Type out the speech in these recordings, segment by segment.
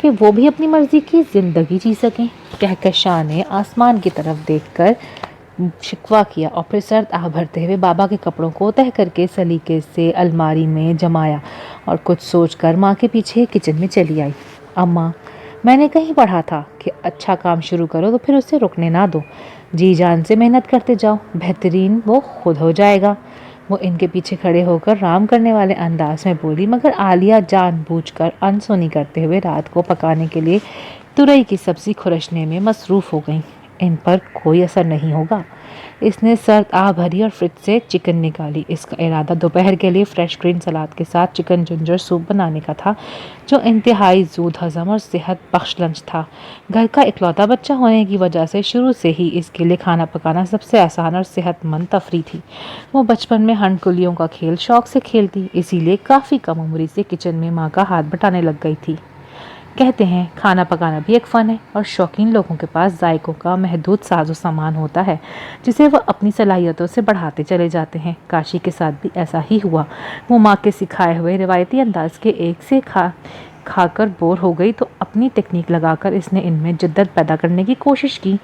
کہ وہ بھی اپنی مرضی کی زندگی جی سکیں۔ کہکشاں نے آسمان کی طرف دیکھ کر شکوہ کیا اور پھر سرد آہ بھرتے ہوئے بابا کے کپڑوں کو تہہ کر کے سلیقے سے الماری میں جمایا اور کچھ سوچ کر ماں کے پیچھے کچن میں چلی آئی۔ اماں، میں نے کہیں پڑھا تھا کہ اچھا کام شروع کرو تو پھر اسے رکنے نہ دو، جی جان سے محنت کرتے جاؤ، بہترین وہ خود ہو جائے گا۔ وہ ان کے پیچھے کھڑے ہو کر رام کرنے والے انداز میں بولی، مگر عالیہ جان بوجھ کر انسونی کرتے ہوئے رات کو پکانے کے لیے ترئی کی سبزی کھرچنے میں مصروف ہو گئیں۔ ان پر کوئی اثر نہیں ہوگا۔ اس نے سرد آہ بھری اور فریج سے چکن نکالی۔ اس کا ارادہ دوپہر کے لیے فریش گرین سلاد کے ساتھ چکن جنجر سوپ بنانے کا تھا، جو انتہائی زود ہضم اور صحت بخش لنچ تھا۔ گھر کا اکلوتا بچہ ہونے کی وجہ سے شروع سے ہی اس کے لیے کھانا پکانا سب سے آسان اور صحت مند تفریح تھی۔ وہ بچپن میں ہنڈ گلیوں کا کھیل شوق سے کھیلتی، اسی لیے کافی کم عمری سے کچن میں ماں کا ہاتھ بٹانے لگ گئی تھی۔ کہتے ہیں کھانا پکانا بھی ایک فن ہے اور شوقین لوگوں کے پاس ذائقوں کا محدود ساز و سامان ہوتا ہے جسے وہ اپنی صلاحیتوں سے بڑھاتے چلے جاتے ہیں۔ کاشی کے ساتھ بھی ایسا ہی ہوا۔ وہ ماں کے سکھائے ہوئے روایتی انداز کے ایک سے کھا کر بور ہو گئی تو اپنی تکنیک لگا کر اس نے ان میں جدت پیدا کرنے کی کوشش کی۔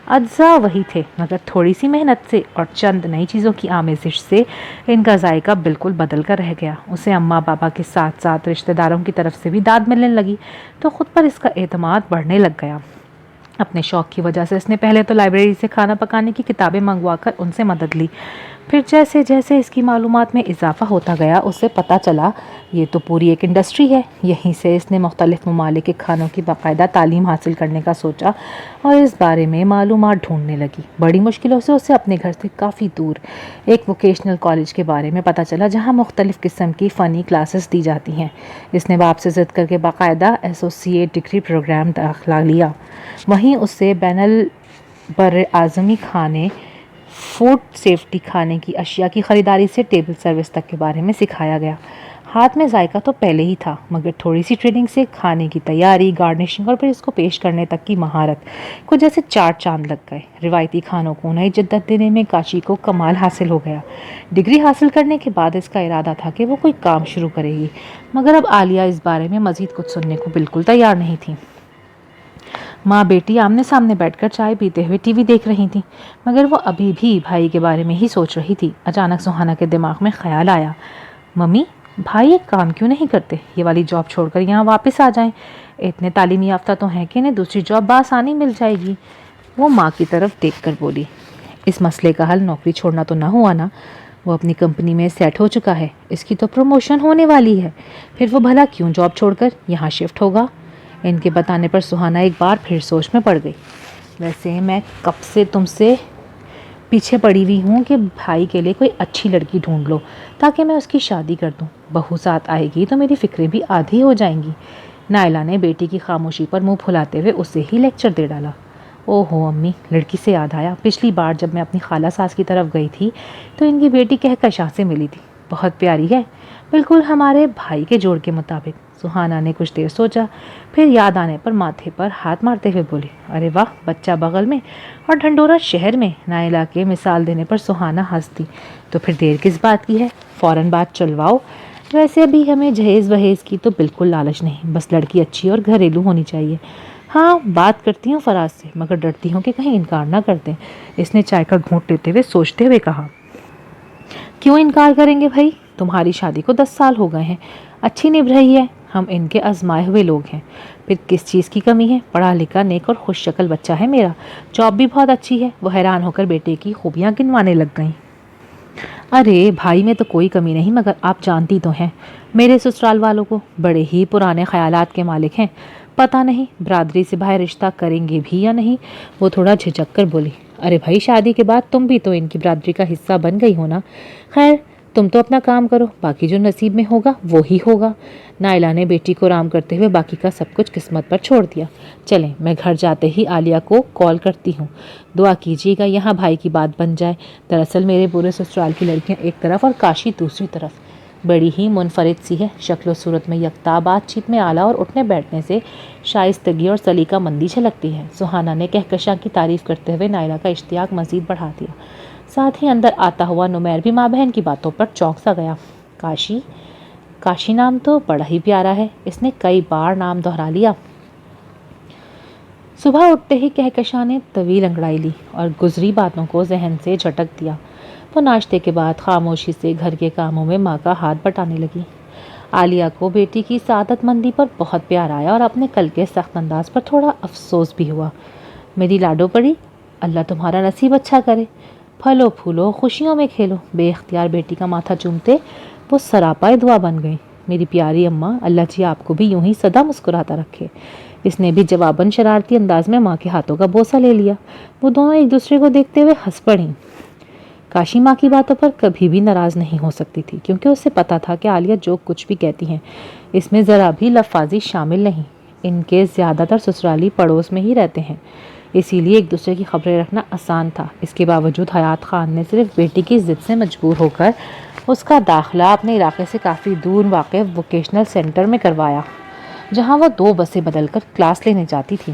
اجزاء وہی تھے مگر تھوڑی سی محنت سے اور چند نئی چیزوں کی آمیزش سے ان کا ذائقہ بالکل بدل کر رہ گیا۔ اسے اماں بابا کے ساتھ ساتھ رشتہ داروں کی طرف سے بھی داد ملنے لگی تو خود پر اس کا اعتماد بڑھنے لگ گیا۔ اپنے شوق کی وجہ سے اس نے پہلے تو لائبریری سے کھانا پکانے کی کتابیں منگوا کر ان سے مدد لی، پھر جیسے جیسے اس کی معلومات میں اضافہ ہوتا گیا اسے پتہ چلا یہ تو پوری ایک انڈسٹری ہے۔ یہیں سے اس نے مختلف ممالک کے کھانوں کی باقاعدہ تعلیم حاصل کرنے کا سوچا اور اس بارے میں معلومات ڈھونڈنے لگی۔ بڑی مشکلوں سے اسے اپنے گھر سے کافی دور ایک ووکیشنل کالج کے بارے میں پتہ چلا جہاں مختلف قسم کی فنی کلاسز دی جاتی ہیں۔ اس نے باپ سے ضد کر کے باقاعدہ ایسوسیٹ ڈگری پروگرام داخلہ لیا۔ وہیں اسے بین البراعظمی کھانے، فوڈ سیفٹی، کھانے کی اشیاء کی خریداری سے ٹیبل سروس تک کے بارے میں سکھایا گیا۔ ہاتھ میں ذائقہ تو پہلے ہی تھا مگر تھوڑی سی ٹریننگ سے کھانے کی تیاری، گارنشنگ اور پھر اس کو پیش کرنے تک کی مہارت کو جیسے چار چاند لگ گئے۔ روایتی کھانوں کو نئی جدت دینے میں کاشی کو کمال حاصل ہو گیا۔ ڈگری حاصل کرنے کے بعد اس کا ارادہ تھا کہ وہ کوئی کام شروع کرے گی، مگر اب عالیہ اس بارے میں مزید کچھ سننے کو بالکل تیار نہیں تھی۔ ماں بیٹی آمنے سامنے بیٹھ کر چائے پیتے ہوئے ٹی وی دیکھ رہی تھیں مگر وہ ابھی بھی بھائی کے بارے میں ہی سوچ رہی تھی۔ اچانک سہانا کے دماغ میں خیال آیا، ممی بھائی ایک کام کیوں نہیں کرتے، یہ والی جاب چھوڑ کر یہاں واپس آ جائیں، اتنے تعلیمی یافتہ تو ہیں کہ انہیں دوسری جاب بآسانی مل جائے گی۔ وہ ماں کی طرف دیکھ کر بولی، اس مسئلے کا حل نوکری چھوڑنا تو نہ ہوا نا، وہ اپنی کمپنی میں سیٹ ہو چکا ہے، اس کی تو پروموشن ہونے والی ہے، پھر وہ بھلا کیوں جاب چھوڑ کر یہاں شفٹ ہوگا۔ ان کے بتانے پر سہانا ایک بار پھر سوچ میں پڑ گئی۔ ویسے میں کب سے تم سے پیچھے پڑی ہوئی ہوں کہ بھائی کے لیے کوئی اچھی لڑکی ڈھونڈ لو تاکہ میں اس کی شادی کر دوں، بہو ساتھ آئے گی تو میری فکریں بھی آدھی ہو جائیں گی۔ نائلہ نے بیٹی کی خاموشی پر منہ پھلاتے ہوئے اسے ہی لیکچر دے ڈالا۔ اوہو امی، لڑکی سے یاد آیا، پچھلی بار جب میں اپنی خالہ ساس کی طرف گئی تھی تو ان کی بیٹی کہکشاں سے ملی تھی، بہت پیاری ہے، بالکل ہمارے بھائی کے جوڑ کے مطابق۔ سہانا نے کچھ دیر سوچا، پھر یاد آنے پر ماتھے پر ہاتھ مارتے ہوئے بولی، ارے واہ، بچہ بغل میں اور ڈھنڈورا شہر میں۔ نائلہ کے مثال دینے پر سہانا ہنس دی، تو پھر دیر کس بات کی ہے، فوراً بات چلواؤ۔ ویسے بھی ہمیں جہیز وہیز کی تو بالکل لالچ نہیں، بس لڑکی اچھی اور گھریلو ہونی چاہیے۔ ہاں بات کرتی ہوں فراز سے مگر ڈرتی ہوں کہ کہیں انکار نہ کر دیں۔ اس نے چائے کا گھونٹ لیتے ہوئے سوچتے ہوئے کہا، کیوں انکار کریں گے بھائی، تمہاری شادی کو 10 سال ہو گئے ہیں، اچھی نبھ رہی ہے، ہم ان کے آزمائے ہوئے لوگ ہیں، پھر کس چیز کی کمی ہے، پڑھا لکھا نیک اور خوش شکل بچہ ہے میرا، جاب بھی بہت اچھی ہے۔ وہ حیران ہو کر بیٹے کی خوبیاں گنوانے لگ گئیں۔ ارے بھائی میں تو کوئی کمی نہیں مگر آپ جانتی تو ہیں میرے سسرال والوں کو، بڑے ہی پرانے خیالات کے مالک ہیں، پتہ نہیں برادری سے باہر رشتہ کریں گے بھی یا نہیں۔ وہ تھوڑا جھجک کر بولی، ارے بھائی شادی کے بعد تم بھی تو ان کی برادری کا حصہ بن گئی ہو نا، خیر تم تو اپنا کام کرو، باقی جو نصیب میں ہوگا وہی ہوگا۔ نائلہ نے بیٹی کو رام کرتے ہوئے باقی کا سب کچھ قسمت پر چھوڑ دیا۔ چلیں میں گھر جاتے ہی عالیہ کو کال کرتی ہوں، دعا کیجیے گا یہاں بھائی کی بات بن جائے۔ دراصل میرے پورے سسرال کی لڑکیاں ایک طرف اور کاشی دوسری طرف، بڑی ہی منفرد سی ہے، شکل و صورت میں یکتا، بات چیت میں اعلیٰ اور اٹھنے بیٹھنے سے شائستگی اور سلیقہ مندی جھلکتی ہے۔ سہانا نے کہکشاں کی تعریف کرتے ہوئے نائلہ کا اشتیاق مزید بڑھا دیا، ساتھ ہی اندر آتا ہوا نمیر بھی ماں بہن کی باتوں پر چونک سا گیا۔ کاشی نام تو بڑا ہی پیارا ہے، اس نے کئی بار نام دہرا لیا۔ صبح اٹھتے ہی کہکشاں نے طویل انگڑائی لی اور گزری باتوں کو ذہن سے جھٹک دیا۔ وہ ناشتے کے بعد خاموشی سے گھر کے کاموں میں ماں کا ہاتھ بٹانے لگی۔ عالیہ کو بیٹی کی سعادت مندی پر بہت پیار آیا اور اپنے کل کے سخت انداز پر تھوڑا افسوس بھی ہوا۔ میری لاڈو پڑی، اللہ تمہارا نصیب اچھا کرے، پھلو پھولو، خوشیوں میں کھیلو۔ بے اختیار بیٹی کا ماتھا چومتے وہ سراپائے دعا بن گئی۔ میری پیاری اماں، اللہ جی آپ کو بھی یوں ہی سدا مسکراتا رکھے۔ اس نے بھی جواباً شرارتی انداز میں ماں کے ہاتھوں کا بوسہ لے لیا۔ وہ دونوں ایک دوسرے کو دیکھتے ہوئے ہنس پڑیں۔ کاشی ماں کی باتوں پر کبھی بھی ناراض نہیں ہو سکتی تھی، کیونکہ اسے پتا تھا کہ عالیہ جو کچھ بھی کہتی ہیں اس میں ذرا بھی لفاظی شامل نہیں۔ ان کے زیادہ تر سسرالی پڑوس میں ہی رہتے ہیں، اسی لیے ایک دوسرے کی خبریں رکھنا آسان تھا۔ اس کے باوجود حیات خان نے صرف بیٹی کی ضد سے مجبور ہو کر اس کا داخلہ اپنے علاقے سے کافی دور واقع ووکیشنل سینٹر میں کروایا، جہاں وہ 2 بسیں بدل کر کلاس لینے جاتی تھی۔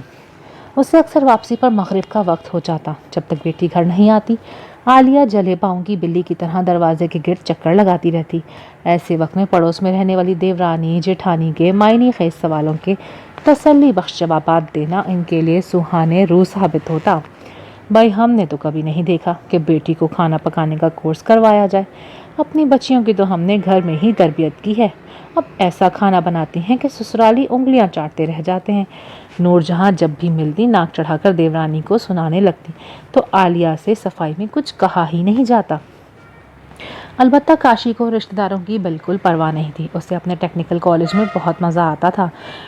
اسے اکثر واپسی پر مغرب کا وقت ہو جاتا۔ جب تک بیٹی گھر نہیں آتی، عالیہ جلے پاؤں کی بلی کی طرح دروازے کے گرد چکر لگاتی رہتی۔ ایسے وقت میں پڑوس میں رہنے والی دیورانی جیٹھانی کے معنی خیز سوالوں کے تسلی بخش جوابات دینا ان کے لیے سہانے روح ثابت ہوتا۔ بھائی، ہم نے تو کبھی نہیں دیکھا کہ بیٹی کو کھانا پکانے کا کورس کروایا جائے۔ اپنی بچیوں کی تو ہم نے گھر میں ہی تربیت کی ہے، اب ایسا کھانا بناتی ہیں کہ سسرالی انگلیاں چاٹتے رہ جاتے ہیں۔ نور جہاں جب بھی ملتی ناک چڑھا کر دیورانی کو سنانے لگتی، تو عالیہ سے صفائی میں کچھ کہا ہی نہیں جاتا۔ البتہ کاشی کو رشتہ داروں کی بالکل پرواہ نہیں تھی۔ اسے اپنے ٹیکنیکل کالج میں بہت مزہ آتا تھا۔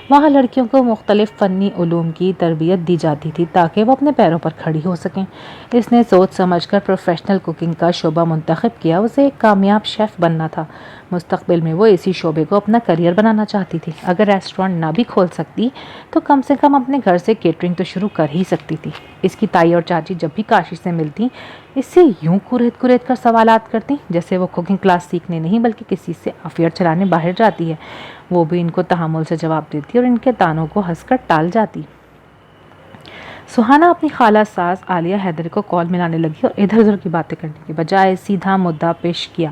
وہاں لڑکیوں کو مختلف فنی علوم کی تربیت دی جاتی تھی تاکہ وہ اپنے پیروں پر کھڑی ہو سکیں۔ اس نے سوچ سمجھ کر پروفیشنل کوکنگ کا شعبہ منتخب کیا۔ اسے ایک کامیاب شیف بننا تھا۔ مستقبل میں وہ اسی شعبے کو اپنا کریئر بنانا چاہتی تھی۔ اگر ریسٹورانٹ نہ بھی کھول سکتی تو کم سے کم اپنے گھر سے کیٹرنگ تو شروع کر ہی سکتی تھی۔ اس کی تائی اور چاچی جب بھی کاشی سے ملتی، اس سے یوں کریت کریت کر سوالات کرتی جیسے وہ کوکنگ کلاس سیکھنے نہیں بلکہ کسی سے افیئر چلانے باہر جاتی ہے۔ وہ بھی ان کو تحمل سے جواب دیتی اور ان کے تانوں کو ہنس کر ٹال جاتی۔ سہانا اپنی خالہ ساز عالیہ حیدر کو کال ملانے لگی اور ادھر ادھر کی باتیں کرنے کے بجائے سیدھا مدعا پیش کیا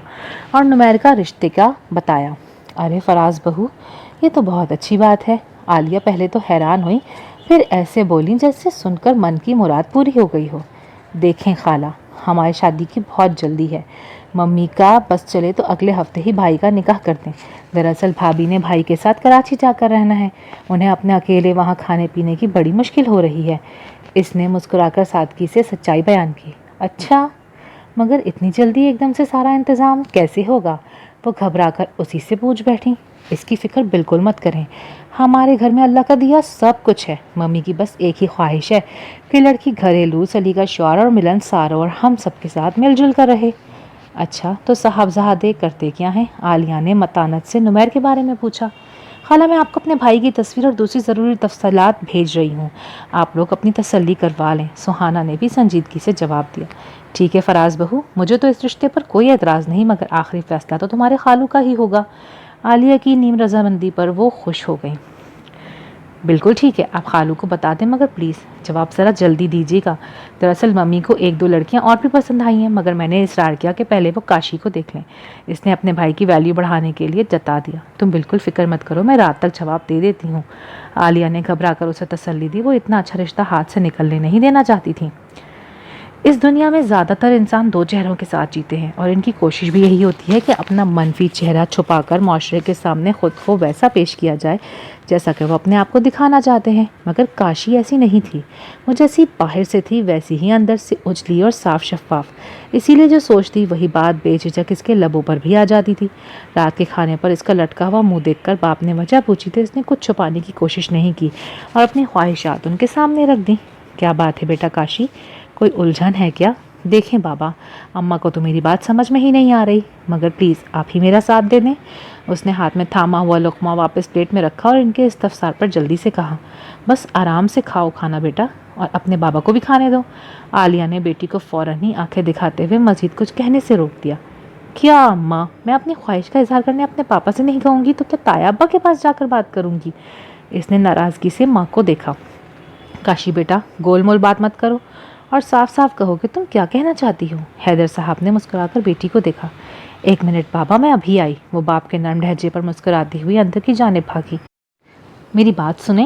اور نمیر کا رشتے کا بتایا۔ ارے فراز بہو، یہ تو بہت اچھی بات ہے۔ عالیہ پہلے تو حیران ہوئی، پھر ایسے بولی جیسے سن کر من کی مراد پوری ہو گئی ہو۔ دیکھیں خالہ، ہماری شادی کی بہت جلدی ہے۔ ممی کا بس چلے تو اگلے ہفتے ہی بھائی کا نکاح کر دیں۔ دراصل بھابھی نے بھائی کے ساتھ کراچی جا کر رہنا ہے، انہیں اپنے اکیلے وہاں کھانے پینے کی بڑی مشکل ہو رہی ہے۔ اس نے مسکرا کر سادگی سے سچائی بیان کی۔ اچھا، مگر اتنی جلدی ایک دم سے سارا انتظام کیسے ہوگا؟ وہ گھبرا کر اسی سے پوچھ بیٹھی۔ اس کی فکر بالکل مت کریں، ہمارے گھر میں اللہ کا دیا سب کچھ ہے۔ ممی کی بس ایک ہی خواہش ہے کہ لڑکی گھریلو سلیقہ شعر اور ملنسار اور ہم سب کے ساتھ مل جل کر رہے۔ اچھا، تو صاحبزادے کرتے کیا ہیں؟ عالیہ نے متانت سے نمیر کے بارے میں پوچھا۔ خالہ، میں آپ کو اپنے بھائی کی تصویر اور دوسری ضروری تفصیلات بھیج رہی ہوں، آپ لوگ اپنی تسلی کروا لیں۔ سہانا نے بھی سنجیدگی سے جواب دیا۔ ٹھیک ہے فراز بہو، مجھے تو اس رشتے پر کوئی اعتراض نہیں، مگر آخری فیصلہ تو تمہارے خالو کا ہی ہوگا۔ عالیہ کی نیم رضامندی پر وہ خوش ہو گئیں۔ بالکل ٹھیک ہے، آپ خالو کو بتا دیں، مگر پلیز جواب ذرا جلدی دیجیے گا۔ دراصل ممی کو 1-2 لڑکیاں اور بھی پسند آئی ہیں، مگر میں نے اصرار کیا کہ پہلے وہ کاشی کو دیکھ لیں۔ اس نے اپنے بھائی کی ویلیو بڑھانے کے لیے جتا دیا۔ تم بالکل فکر مت کرو، میں رات تک جواب دے دیتی ہوں۔ عالیہ نے گھبرا کر اسے تسلی دی۔ وہ اتنا اچھا رشتہ ہاتھ سے نکلنے نہیں دینا چاہتی تھی۔ اس دنیا میں زیادہ تر انسان 2 چہروں کے ساتھ جیتے ہیں، اور ان کی کوشش بھی یہی ہوتی ہے کہ اپنا منفی چہرہ چھپا کر معاشرے کے سامنے خود کو ویسا پیش کیا جائے جیسا کہ وہ اپنے آپ کو دکھانا چاہتے ہیں۔ مگر کاشی ایسی نہیں تھی۔ وہ جیسی باہر سے تھی ویسی ہی اندر سے اجلی اور صاف شفاف۔ اسی لیے جو سوچتی وہی بات بے جھجک اس کے لبوں پر بھی آ جاتی تھی۔ رات کے کھانے پر اس کا لٹکا ہوا منہ دیکھ کر باپ نے وجہ پوچھی تو اس نے کچھ چھپانے کی کوشش نہیں کی اور اپنی خواہشات ان کے سامنے رکھ دیں۔ کیا بات ہے بیٹا کاشی، کوئی الجھن ہے کیا؟ دیکھیں بابا، اماں کو تو میری بات سمجھ میں ہی نہیں آ رہی، مگر پلیز آپ ہی میرا ساتھ دے دیں۔ اس نے ہاتھ میں تھاما ہوا لقمہ واپس پلیٹ میں رکھا اور ان کے استفسار پر جلدی سے کہا، بس آرام سے کھاؤ کھانا بیٹا، اور اپنے بابا کو بھی کھانے دو۔ عالیہ نے بیٹی کو فوراً ہی آنکھیں دکھاتے ہوئے مزید کچھ کہنے سے روک دیا۔ کیا اماں، میں اپنی خواہش کا اظہار کرنے اپنے پاپا سے نہیں کہوں گی تو کیا تایا ابا کے پاس جا کر بات کروں گی؟ اس نے ناراضگی سے ماں کو دیکھا۔ کاشی بیٹا، گول مول بات مت کرو اور صاف صاف کہو کہ تم کیا کہنا چاہتی ہو۔ حیدر صاحب نے مسکرا کر بیٹی کو دیکھا۔ 1 منٹ بابا، میں ابھی آئی۔ وہ باپ کے نرم لہجے پر مسکراتی ہوئی اندر کی جانب بھاگی۔ میری بات سنیں،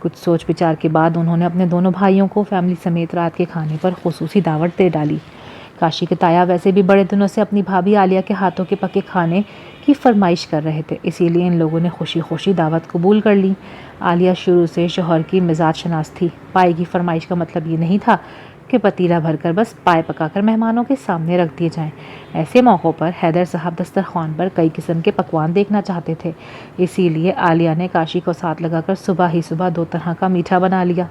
کچھ سوچ بچار کے بعد انہوں نے اپنے دونوں بھائیوں کو فیملی سمیت رات کے کھانے پر خصوصی دعوت دے ڈالی۔ کاشی کے تایا ویسے بھی بڑے دنوں سے اپنی بھابھی عالیہ کے ہاتھوں کے پکے کھانے کی فرمائش کر رہے تھے، اسی لیے ان لوگوں نے خوشی خوشی دعوت قبول کر لی۔ عالیہ شروع سے شوہر کی مزاج شناس تھی۔ پائے کی فرمائش کا مطلب یہ نہیں تھا کہ پتیلا بھر کر بس پائے پکا کر مہمانوں کے سامنے رکھ دیے جائیں۔ ایسے موقعوں پر حیدر صاحب دسترخوان پر کئی قسم کے پکوان دیکھنا چاہتے تھے، اسی لیے عالیہ نے کاشی کو ساتھ لگا کر صبح ہی صبح 2 طرح کا میٹھا بنا لیا،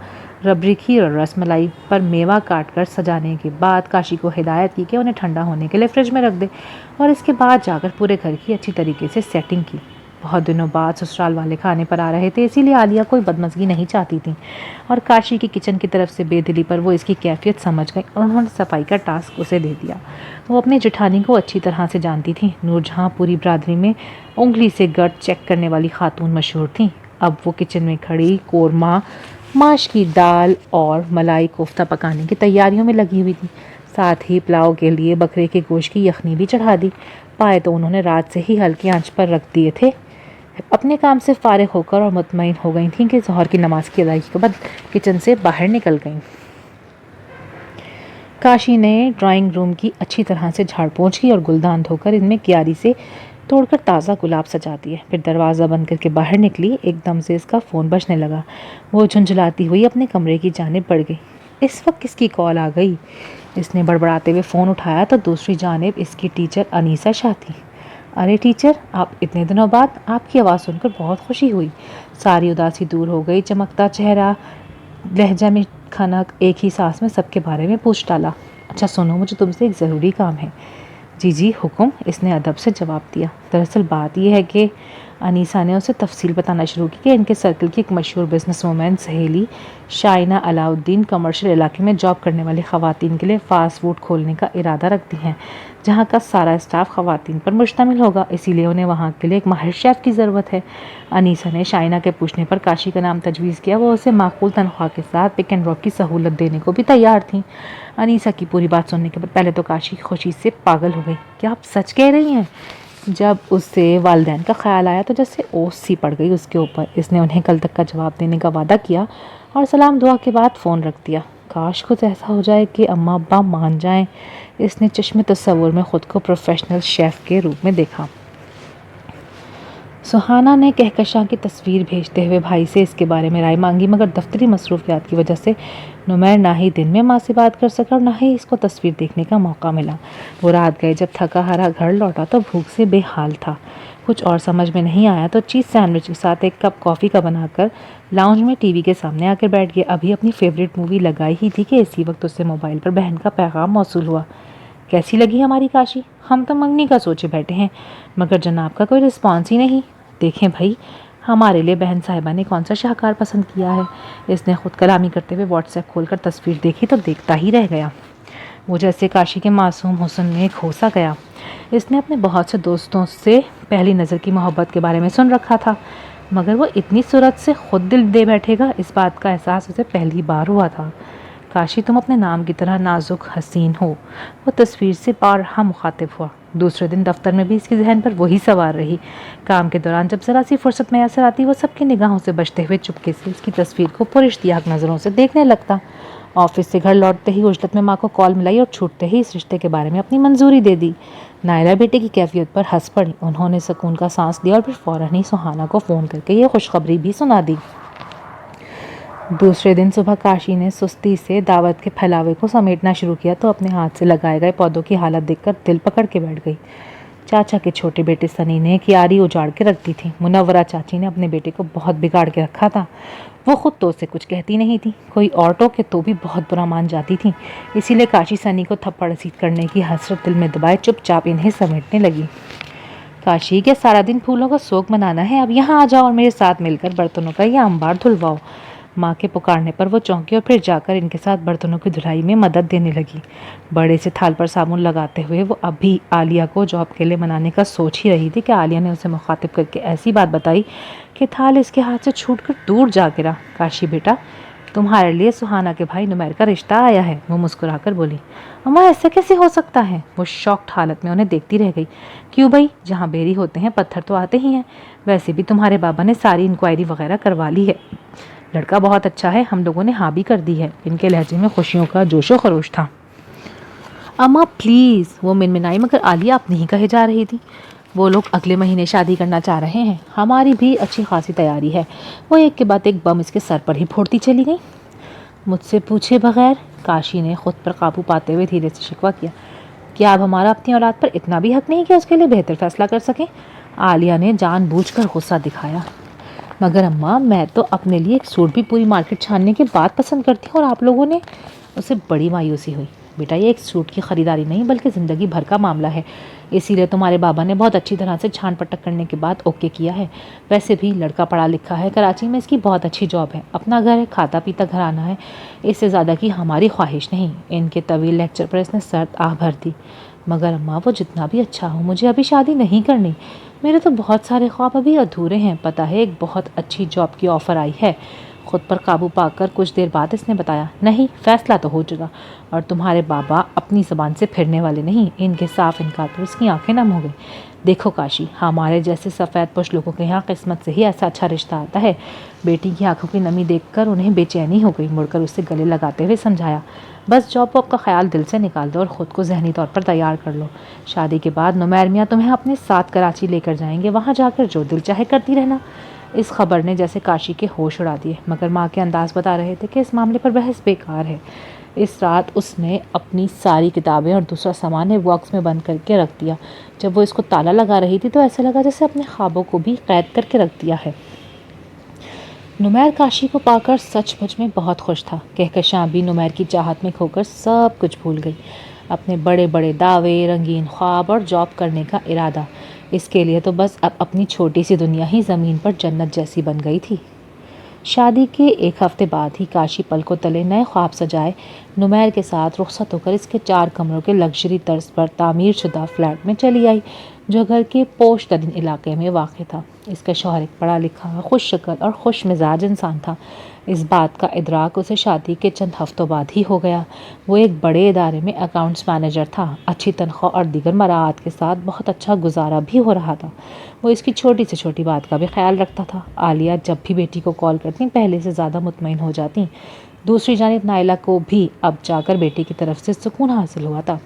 ربڑی کھیر اور رس ملائی پر میوہ کاٹ کر سجانے کے بعد کاشی کو ہدایت کی کہ انہیں ٹھنڈا ہونے کے لیے فریج میں رکھ دے اور اس کے بعد جا کر پورے گھر کی اچھی طریقے سے سیٹنگ کی۔ بہت دنوں بعد سسرال والے کھانے پر آ رہے تھے، اسی لیے عالیہ کوئی بدمزگی نہیں چاہتی تھی اور کاشی کی کچن کی طرف سے بے دلی پر وہ اس کی کیفیت سمجھ گئی اور انہوں نے صفائی کا ٹاسک اسے دے دیا۔ وہ اپنی جٹھانی کو اچھی طرح سے جانتی تھی۔ نور جہاں پوری برادری میں انگلی سے گرد چیک کرنے والی خاتون مشہور تھیں، اب وہ کچن میں کھڑی قورمہ، ماش کی دال اور ملائی کوفتہ پکانے کی تیاریوں میں لگی ہوئی تھی۔ ساتھ ہی پلاؤ کے لیے بکرے کے گوشت کی یخنی بھی چڑھا دی۔ پائے تو انہوں نے رات سے ہی ہلکی آنچ پر رکھ دیے تھے۔ اپنے کام سے فارغ ہو کر اور مطمئن ہو گئی تھیں کہ ظہر کی نماز کی ادائیگی کے بعد کچن سے باہر نکل گئیں۔ کاشی نے ڈرائنگ روم کی اچھی طرح سے جھاڑ پونچھ کی اور گلدان دھو کر ان میں کیاری سے توڑ کر تازہ گلاب سجا دیے، پھر دروازہ بند کر کے باہر نکلی۔ ایک دم سے اس کا فون بجنے لگا۔ وہ جھنجھلاتی ہوئی اپنے کمرے کی جانب بڑھ گئی۔ اس وقت کس کی کال آ گئی؟ اس نے بڑبڑاتے ہوئے فون اٹھایا تو دوسری جانب اس کی ٹیچر انیسہ شاہ تھی۔ ارے ٹیچر، آپ اتنے دنوں بعد، آپ کی آواز سن کر بہت خوشی ہوئی۔ ساری اداسی دور ہو گئی، چمکتا چہرہ، لہجہ میں کھنک، ایک ہی سانس میں سب کے بارے میں پوچھ ڈالا۔ اچھا سنو، مجھے تم سے ایک ضروری کام ہے۔ جی جی حکم، اس نے ادب سے جواب دیا۔ دراصل بات یہ ہے کہ انیسہ نے اسے تفصیل بتانا شروع کی کہ ان کے سرکل کی ایک مشہور بزنس وومن سہیلی شائنہ علاؤالدین کمرشل علاقے میں جاب کرنے والی خواتین کے لیے فاسٹ فوڈ کھولنے کا ارادہ رکھتی ہیں، جہاں کا سارا اسٹاف خواتین پر مشتمل ہوگا، اسی لیے انہیں وہاں کے لیے ایک ماہر شیف کی ضرورت ہے۔ انیسہ نے شائنہ کے پوچھنے پر کاشی کا نام تجویز کیا۔ وہ اسے معقول تنخواہ کے ساتھ پک اینڈ ڈراپ کی سہولت دینے کو بھی تیار تھیں۔ انیسہ کی پوری بات سننے کے بعد پہلے تو کاشی خوشی سے پاگل ہو گئی۔ کیا آپ سچ کہہ رہی ہیں؟ جب اس سے والدین کا خیال آیا تو جیسے اوس سی پڑ گئی اس کے اوپر۔ اس نے انہیں کل تک کا جواب دینے کا وعدہ کیا اور سلام دعا کے بعد فون رکھ دیا۔ کاش کچھ ایسا ہو جائے کہ اماں ابا مان جائیں۔ اس نے چشم تصور میں خود کو پروفیشنل شیف کے روپ میں دیکھا۔ سہانا نے کہکشاں کی تصویر بھیجتے ہوئے بھائی سے اس کے بارے میں رائے مانگی، مگر دفتری مصروفیات کی وجہ سے نمیر نہ ہی دن میں ماں سے بات کر سکا اور نہ ہی اس کو تصویر دیکھنے کا موقع ملا۔ وہ رات گئے جب تھکا ہارا گھر لوٹا تو بھوک سے بے حال تھا۔ کچھ اور سمجھ میں نہیں آیا تو چیز سینڈوچ کے ساتھ ایک کپ کافی کا بنا کر لاؤنج میں ٹی وی کے سامنے آ کر بیٹھ گیا۔ ابھی اپنی فیوریٹ مووی لگائی ہی تھی کہ اسی وقت اسے موبائل پر بہن کا پیغام موصول ہوا۔ کیسی لگی ہماری کاشی؟ ہم تو منگنی کا سوچے بیٹھے ہیں، مگر جناب کا کوئی رسپانس ہی نہیں۔ دیکھیں بھائی، ہمارے لیے بہن صاحبہ نے کون سا شاہکار پسند کیا ہے؟ اس نے خود کلامی کرتے ہوئے واٹس ایپ کھول کر تصویر دیکھی تو دیکھتا ہی رہ گیا۔ وہ جیسے کاشی کے معصوم حسن میں کھوسا گیا۔ اس نے اپنے بہت سے دوستوں سے پہلی نظر کی محبت کے بارے میں سن رکھا تھا، مگر وہ اتنی صورت سے خود دل دے بیٹھے گا، اس بات کا احساس اسے پہلی بار ہوا تھا۔ کاشی، تم اپنے نام کی طرح نازک حسین ہو، وہ تصویر سے بارہا مخاطب ہوا۔ دوسرے دن دفتر میں بھی اس کے ذہن پر وہی سوار رہی۔ کام کے دوران جب ذرا سی فرصت میسر آتی وہ سب کی نگاہوں سے بچتے ہوئے چپکے سے اس کی تصویر کو پراشتیاق نظروں سے دیکھنے لگتا۔ آفس سے گھر لوٹتے ہی عجلت میں ماں کو کال ملائی اور چھوٹتے ہی اس رشتے کے بارے میں اپنی منظوری دے دی۔ نائلہ بیٹے کی کیفیت پر ہنس پڑی۔ انہوں نے سکون کا سانس لیا اور پھر فوراً ہی سہانا کو فون کر کے یہ خوشخبری بھی سنا دی۔ دوسرے دن صبح کاشی نے سستی سے دعوت کے پھیلاوے کو سمیٹنا شروع کیا تو اپنے ہاتھ سے لگائے گئے پودوں کی حالت دیکھ کر دل پکڑ کے بیٹھ گئی۔ چاچا کے چھوٹے بیٹے سنی نے کیاری اجاڑ کے رکھ دی تھی۔ منورہ چاچی نے اپنے بیٹے کو بہت بگاڑ کے رکھا تھا۔ وہ خود تو اسے کچھ کہتی نہیں تھی، کوئی اور ٹوکے تو بھی بہت برا مان جاتی تھی، اسی لیے کاشی سنی کو تھپڑ رسید کرنے کی حسرت دل میں دبائے چپ چاپ انہیں سمیٹنے لگی۔ کاشی، کیا سارا دن پھولوں کا سوگ منانا ہے؟ اب یہاں آ جاؤ اور میرے ساتھ مل کر برتنوں کا یہ انبار دھلواؤ۔ ماں کے پکارنے پر وہ چونکی اور پھر جا کر ان کے ساتھ برتنوں کی دھلائی میں مدد دینے لگی۔ بڑے سے تھال پر صابن لگاتے ہوئے وہ اب بھی عالیہ کو جاب کے لیے منانے کا سوچ ہی رہی تھی کہ عالیہ نے اسے مخاطب کر کے ایسی بات بتائی کہ تھال اس کے ہاتھ سے چھوٹ کر دور جا گرا۔ کاشی بیٹا، تمہارے لیے سہانا کے بھائی نمیر کا رشتہ آیا ہے، وہ مسکرا کر بولی۔ اماں، ایسا کیسے ہو سکتا ہے؟ وہ شاکڈ حالت میں انہیں دیکھتی رہ گئی۔ کیوں بھائی، جہاں بیری ہوتے ہیں پتھر تو آتے ہی ہیں، ویسے بھی تمہارے بابا نے ساری انکوائری وغیرہ کروا لی ہے۔ لڑکا بہت اچھا ہے، ہم لوگوں نے ہاں بھی کر دی ہے۔ ان کے لہجے میں خوشیوں کا جوش و خروش تھا۔ اماں پلیز، وہ منمنائی، مگر عالیہ اب نہیں کہے جا رہی تھی۔ وہ لوگ اگلے مہینے شادی کرنا چاہ رہے ہیں، ہماری بھی اچھی خاصی تیاری ہے۔ وہ ایک کے بعد ایک بم اس کے سر پر ہی پھوڑتی چلی گئی۔ مجھ سے پوچھے بغیر، کاشی نے خود پر قابو پاتے ہوئے دھیرے سے شکوہ کیا، کیا اب ہمارا اپنی اولاد پر اتنا بھی حق نہیں کہ اس کے لیے بہتر فیصلہ کر سکیں؟ عالیہ نے جان بوجھ کر غصہ دکھایا۔ مگر اماں، میں تو اپنے لیے ایک سوٹ بھی پوری مارکیٹ چھاننے کے بعد پسند کرتی ہوں، اور آپ لوگوں نے؟ اسے بڑی مایوسی ہوئی۔ بیٹا، یہ ایک سوٹ کی خریداری نہیں بلکہ زندگی بھر کا معاملہ ہے، اسی لیے تمہارے بابا نے بہت اچھی طرح سے چھان پٹک کرنے کے بعد اوکے کیا ہے۔ ویسے بھی لڑکا پڑھا لکھا ہے، کراچی میں اس کی بہت اچھی جاب ہے، اپنا گھر ہے، کھاتا پیتا گھرانہ ہے، اس سے زیادہ کی ہماری خواہش نہیں۔ ان کے طویل لیکچر پر اس نے سرد آہ بھر دی۔ مگر اماں، وہ جتنا بھی اچھا ہو، مجھے ابھی شادی نہیں کرنی، میرے تو بہت سارے خواب ابھی ادھورے ہیں۔ پتہ ہے ایک بہت اچھی جاب کی آفر آئی ہے۔ خود پر قابو پا کر کچھ دیر بعد اس نے بتایا، نہیں، فیصلہ تو ہو چکا، اور تمہارے بابا اپنی زبان سے پھرنے والے نہیں۔ ان کے صاف انکار پر اس کی آنکھیں نم ہو گئی۔ دیکھو کاشی، ہمارے جیسے سفید پوش لوگوں کے یہاں قسمت سے ہی ایسا اچھا رشتہ آتا ہے۔ بیٹی کی آنکھوں کی نمی دیکھ کر انہیں بے چینی ہو گئی۔ مڑ کر اسے گلے لگاتے ہوئے سمجھایا، بس جاب واپ کا خیال دل سے نکال دو اور خود کو ذہنی طور پر تیار کر لو۔ شادی کے بعد نمیر میاں تمہیں اپنے ساتھ کراچی لے کر جائیں گے، وہاں جا کر جو دل چاہے کرتی رہنا۔ اس خبر نے جیسے کاشی کے ہوش اڑا دیے، مگر ماں کے انداز بتا رہے تھے کہ اس معاملے پر بحث بیکار ہے۔ اس رات اس نے اپنی ساری کتابیں اور دوسرا سامان ایک باکس میں بند کر کے رکھ دیا۔ جب وہ اس کو تالا لگا رہی تھی تو ایسا لگا جیسے اپنے خوابوں کو بھی قید کر کے رکھ دیا ہے۔ نمیر کاشی کو پا کر سچ مچ میں بہت خوش تھا۔ کہکشاں بھی نمیر کی چاہت میں کھو کر سب کچھ بھول گئی، اپنے بڑے بڑے دعوے، رنگین خواب اور جاب کرنے کا ارادہ۔ اس کے لیے تو بس اب اپنی چھوٹی سی دنیا ہی زمین پر جنت جیسی بن گئی تھی۔ شادی کے ایک ہفتے بعد ہی کاشی پلکوں تلے نئے خواب سجائے نمیر کے ساتھ رخصت ہو کر اس کے 4 کمروں کے لگژری طرز پر تعمیر شدہ فلیٹ میں چلی آئی، جو گھر کے پوش ترین علاقے میں واقع تھا۔ اس کا شوہر ایک پڑھا لکھا، خوش شکل اور خوش مزاج انسان تھا۔ اس بات کا ادراک اسے شادی کے چند ہفتوں بعد ہی ہو گیا۔ وہ ایک بڑے ادارے میں اکاؤنٹس مینیجر تھا، اچھی تنخواہ اور دیگر مراعات کے ساتھ بہت اچھا گزارا بھی ہو رہا تھا۔ وہ اس کی چھوٹی سے چھوٹی بات کا بھی خیال رکھتا تھا۔ عالیہ جب بھی بیٹی کو کال کرتی پہلے سے زیادہ مطمئن ہو جاتی۔ دوسری جانب نائلہ کو بھی اب جا کر بیٹی کی طرف سے سکون حاصل ہوا تھا۔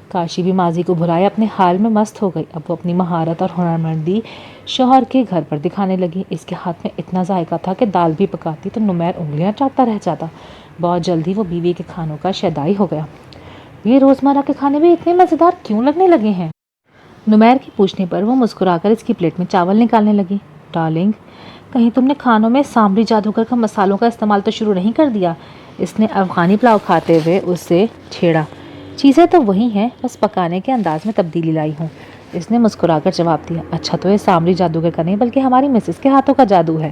کاشی بھی ماضی کو بھلائے اپنے حال میں مست ہو گئی۔ اب وہ اپنی مہارت اور ہنرمندی شوہر کے گھر پر دکھانے لگی۔ اس کے ہاتھ میں اتنا ذائقہ تھا کہ دال بھی پکاتی تو نمیر انگلیاں چاٹتا رہ جاتا۔ بہت جلد ہی وہ بیوی کے کھانوں کا شیدائی ہو گیا۔ یہ روزمرہ کے کھانے بھی اتنے مزیدار کیوں لگنے لگے ہیں؟ نمیر کے پوچھنے پر وہ مسکرا کر اس کی پلیٹ میں چاول نکالنے لگی۔ ڈارلنگ، کہیں تم نے کھانوں میں سامری جادوگر کا مسالوں کا استعمال تو شروع نہیں کر دیا؟ اس نے افغانی پلاؤ کھاتے ہوئے اسے چھیڑا۔ چیزیں تو وہی ہیں، بس پکانے کے انداز میں تبدیلی لائی ہوں، اس نے مسکرا کر جواب دیا۔ اچھا، تو یہ سامری جادوگر کا نہیں بلکہ ہماری مسز کے ہاتھوں کا جادو ہے؟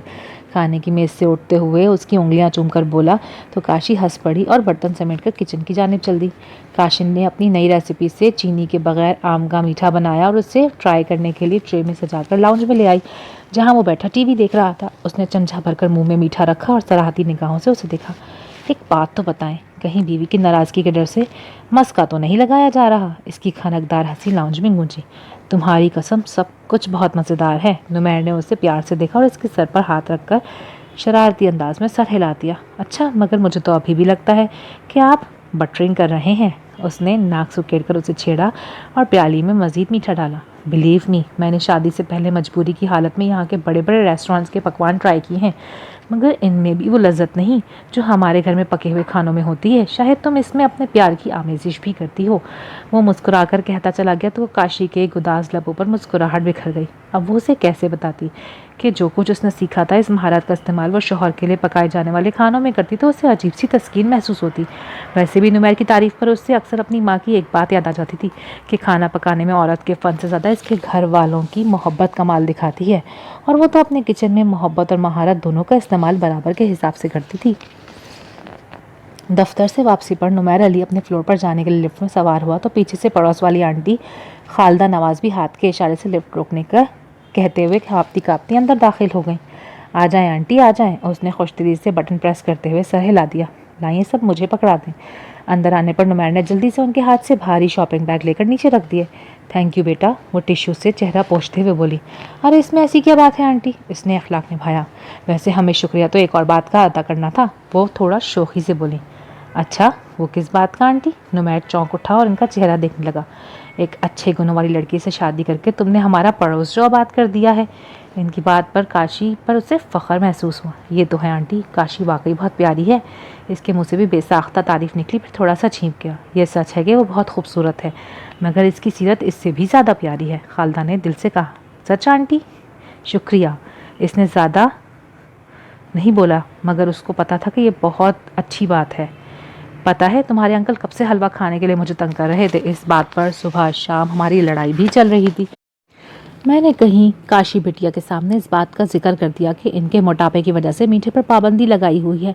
کھانے کی میز سے اٹھتے ہوئے اس کی انگلیاں چوم کر بولا تو کاشی ہنس پڑی اور برتن سمیٹ کر کچن کی جانب چل دی۔ کاشن نے اپنی نئی ریسیپی سے چینی کے بغیر آم کا میٹھا بنایا اور اسے ٹرائی کرنے کے لیے ٹرے میں سجا کر لاؤنج میں لے آئی، جہاں وہ بیٹھا ٹی وی دیکھ رہا تھا۔ اس نے چمچہ بھر کر منہ میں میٹھا رکھا اور صراحتی نگاہوں سے اسے دیکھا۔ ایک بات تو بتائیں، کہیں بیوی کی ناراضگی کے ڈر سے مسکا تو نہیں لگایا جا رہا؟ اس کی کھنکدار ہنسی لاؤنج میں گونجی۔ تمہاری قسم، سب کچھ بہت مزیدار ہے۔ نمیر نے اسے پیار سے دیکھا اور اس کے سر پر ہاتھ رکھ کر شرارتی انداز میں سر ہلا دیا۔ اچھا، مگر مجھے تو ابھی بھی لگتا ہے کہ آپ بٹرنگ کر رہے ہیں۔ اس نے ناک سکیڑ کر اسے چھیڑا اور پیالی میں مزید میٹھا ڈالا۔ بلیو می، میں نے شادی سے پہلے مجبوری کی حالت میں یہاں کے بڑے بڑے ریسٹورانٹس کے پکوان ٹرائی کیے ہیں، مگر ان میں بھی وہ لذت نہیں جو ہمارے گھر میں پکے ہوئے کھانوں میں ہوتی ہے۔ شاید تم اس میں اپنے پیار کی آمیزش بھی کرتی ہو۔ وہ مسکرا کر کہتا چلا گیا تو کاشی کے گداز لبوں پر مسکراہٹ بکھر گئی۔ اب وہ اسے کیسے بتاتی کہ جو کچھ اس نے سیکھا تھا، اس مہارت کا استعمال وہ شوہر کے لیے پکائے جانے والے کھانوں میں کرتی تو اسے عجیب سی تسکین محسوس ہوتی۔ ویسے بھی نمیر کی تعریف پر اس سے اکثر اپنی ماں کی ایک بات یاد آ جاتی تھی کہ کھانا پکانے میں عورت کے فن سے زیادہ اس کے گھر والوں کی محبت کمال دکھاتی ہے، اور وہ تو اپنے کچن میں محبت اور مہارت دونوں کا استعمال برابر کے حساب سے کرتی تھی۔ دفتر سے واپسی پر نمیر علی اپنے فلور پر جانے کے لیے لفٹ میں سوار ہوا تو پیچھے سے پڑوس والی آنٹی خالدہ نواز بھی ہاتھ کے اشارے سے لفٹ روکنے کا کہتے ہوئے کانپتی کانپتی اندر داخل ہو گئیں۔ آ جائیں آنٹی، آ جائیں، اس نے خوش دلی سے بٹن پریس کرتے ہوئے سر ہلا دیا۔ لائیں سب مجھے پکڑا دیں۔ اندر آنے پر نمیر نے جلدی سے ان کے ہاتھ سے بھاری شاپنگ بیگ لے کر نیچے رکھ دیے۔ تھینک یو بیٹا، وہ ٹیشو سے چہرہ پوچھتے ہوئے بولی۔ ارے اس میں ایسی کیا بات ہے آنٹی، اس نے اخلاق نبھایا۔ ویسے ہمیں شکریہ تو ایک اور بات کا ادا کرنا تھا، وہ تھوڑا شوخی سے بولی۔ اچھا، وہ کس بات کا آنٹی؟ نمیر چونک اٹھا اور ان کا چہرہ دیکھنے لگا۔ ایک اچھے گنوں والی لڑکی سے شادی کر کے تم نے ہمارا پڑوس جو آباد کر دیا ہے۔ ان کی بات پر کاشی پر اسے فخر محسوس ہوا۔ یہ تو ہے آنٹی، کاشی واقعی بہت پیاری ہے۔ اس کے منہ سے بھی بے ساختہ تعریف نکلی، پھر تھوڑا سا چھینک گیا۔ یہ سچ ہے کہ وہ بہت خوبصورت ہے، مگر اس کی سیرت اس سے بھی زیادہ پیاری ہے، خالدہ نے دل سے کہا۔ سچ آنٹی؟ شکریہ۔ اس نے زیادہ نہیں بولا، مگر اس کو پتا تھا کہ یہ بہت اچھی بات ہے۔ پتہ ہے تمہارے انکل کب سے حلوہ کھانے کے لیے مجھے تنگ کر رہے تھے، اس بات پر صبح شام ہماری لڑائی بھی چل رہی تھی۔ میں نے کہیں کاشی بٹیا کے سامنے اس بات کا ذکر کر دیا کہ ان کے موٹاپے کی وجہ سے میٹھے پر پابندی لگائی ہوئی ہے،